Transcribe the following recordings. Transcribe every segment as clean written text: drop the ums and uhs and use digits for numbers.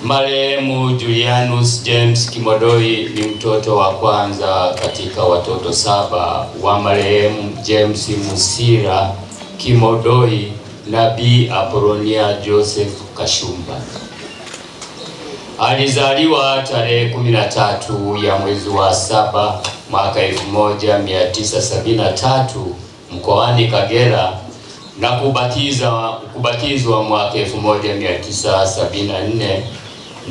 Marehemu Julianus James Kimodoi ni mtoto wa kwanza katika watoto 7 wa marehemu James Musira Kimodoi na Bi Apolonia Joseph Kashumba. Alizaliwa tarehe 13 ya mwezi wa 7 mwaka 1973 mkoani Kagera na kubatizwa mwaka 1974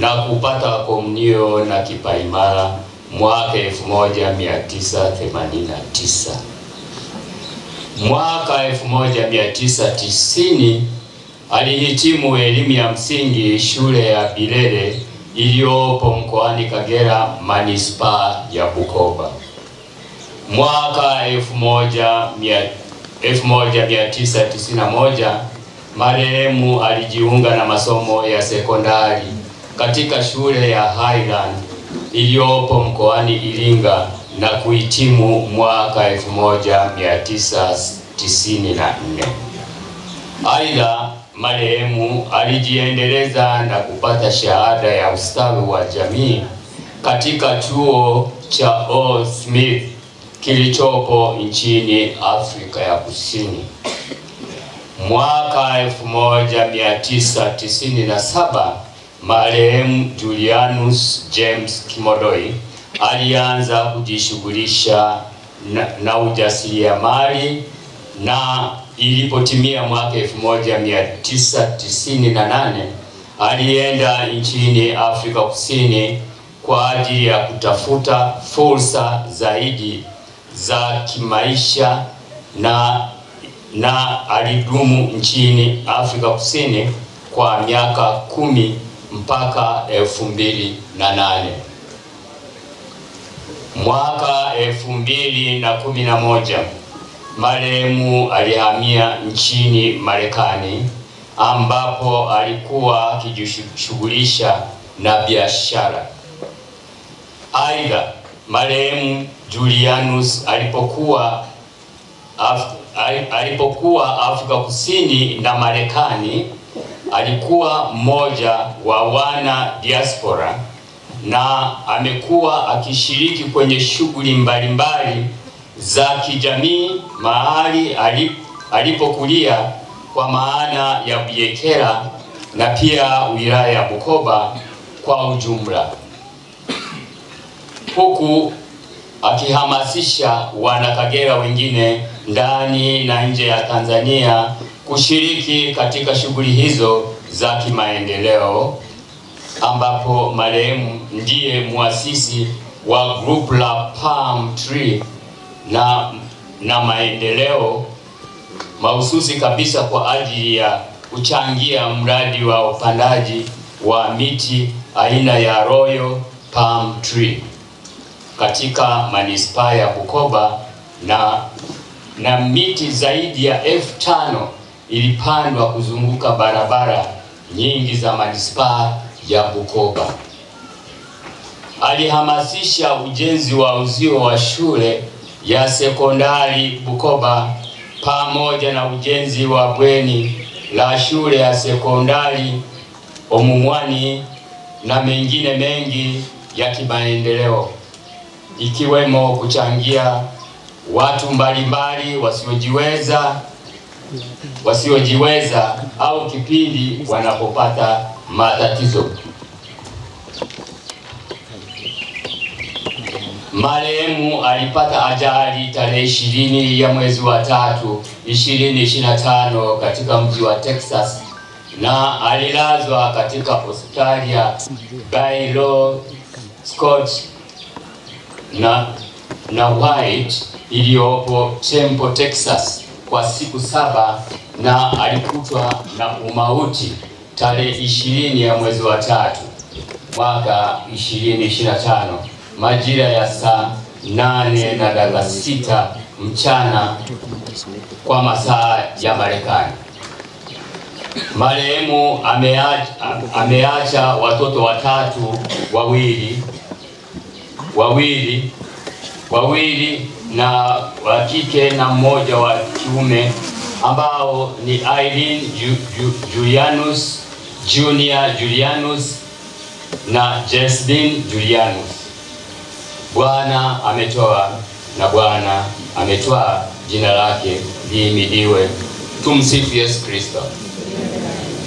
na kupata komunio na kipaimara mwaka 1989. Mwaka 1990 alihitimu elimu ya msingi shule ya Bilele iliyopo mkoani Kagera, manispaa ya Bukoba. Mwaka 1991 marehemu alijiunga na masomo ya sekondari katika shule ya Highland iliyopo mkoani Iringa na kuhitimu mwaka 1994. Aidha, marehemu alijiendeleza na kupata shahada ya ustawi wa jamii katika chuo cha Old Smith kilichopo nchini Afrika ya Kusini. Mwaka 1997 marehemu Julianus James Kimodoi alianza kujishughulisha na ujasiriamali na ilipotimia mwaka 1998 alienda nchini Afrika Kusini kwa ajili ya kutafuta fursa zaidi za kimaisha na alidumu nchini Afrika Kusini kwa miaka 10 mpaka 2008. Mwaka 2011 marehemu alihamia nchini Marekani ambapo alikuwa akijishughulisha na biashara. Aidha, marehemu Julianus alipokuwa Afrika Kusini na Marekani alikuwa mmoja wa wana diaspora na amekuwa akishiriki kwenye shughuli mbalimbali za kijamii mahali alipokulia kwa maana ya Biekera na pia wilaya ya Bukoba kwa ujumla, huku akihamasisha wanakagera wengine ndani na nje ya Tanzania kushiriki katika shughuli hizo za kimaendeleo, ambapo marehemu ndiye muasisi wa group la Palm Tree na maendeleo mahususi kabisa kwa ajili ya kuchangia mradi wa upandaji wa miti aina ya Royal Palm Tree katika manispaa ya Bukoba na miti zaidi ya 5,000 ilipandwa kuzunguka barabara nyingi za manispaa ya Bukoba. Alihamasisha ujenzi wa uzio wa shule ya sekondari Bukoba pamoja na ujenzi wa bweni la shule ya sekondari Omumwani na mengine mengi ya kimaendeleo, ikiwemo kuchangia watu mbalimbali wasiojiweza au kipindi wanapopata matatizo. Marehemu alipata ajali tarehe 20 ya mwezi wa 3 2025 katika mji wa Texas na alilazwa katika hospitali ya Baylor Scott na White iliyopo Temple, Texas kwa siku 7 na alikutwa na umauti tarehe 20 ya mwezi wa 3 mwaka 2025 majira ya saa 8:06 mchana kwa masaa ya Marekani. Marehemu ameacha watoto watatu, wawili na wa kike na mmoja wa kiume, ambao ni Irene Julianus Junior Julianus, na Jesdin Julianus. Bwana ametoa na Bwana ametwaa, jina lake lihimidiwe. Tumsifu Yesu Kristo.